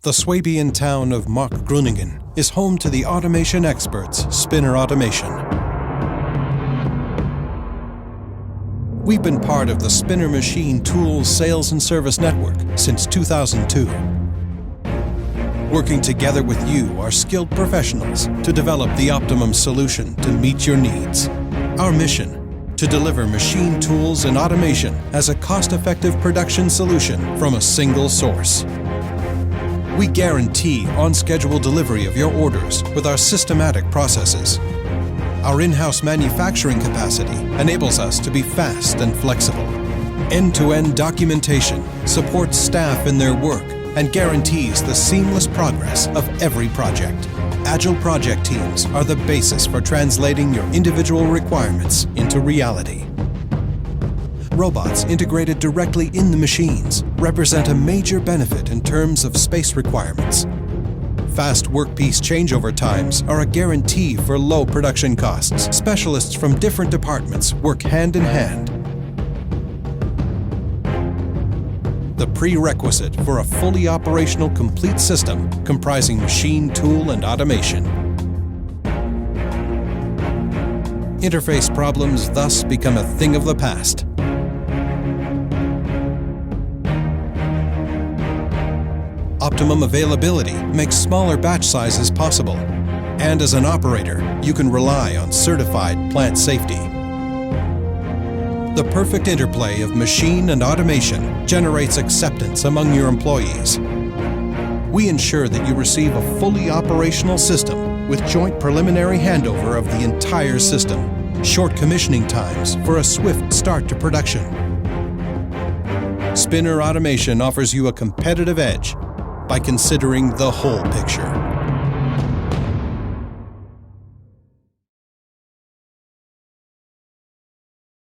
The Swabian town of Markgröningen is home to the automation experts, Spinner Automation. We've been part of the Spinner Machine Tool sales and service network since 2002. Working together with you, our skilled professionals, to develop the optimum solution to meet your needs. Our mission: to deliver machine tools and automation as a cost-effective production solution from a single source. We guarantee on-schedule delivery of your orders with our systematic processes. Our in-house manufacturing capacity enables us to be fast and flexible. End-to-end documentation supports staff in their work and guarantees the seamless progress of every project. Agile project teams are the basis for translating your individual requirements into reality. Robots integrated directly in the machines represent a major benefit in terms of space requirements. Fast workpiece changeover times are a guarantee for low production costs. Specialists from different departments work hand in hand. The prerequisite for a fully operational complete system comprising machine, tool, and automation. Interface problems thus become a thing of the past. Optimum availability makes smaller batch sizes possible, and as an operator, you can rely on certified plant safety. The perfect interplay of machine and automation generates acceptance among your employees. We ensure that you receive a fully operational system with joint preliminary handover of the entire system, short commissioning times for a swift start to production. Spinner Automation offers you a competitive edge by considering the whole picture.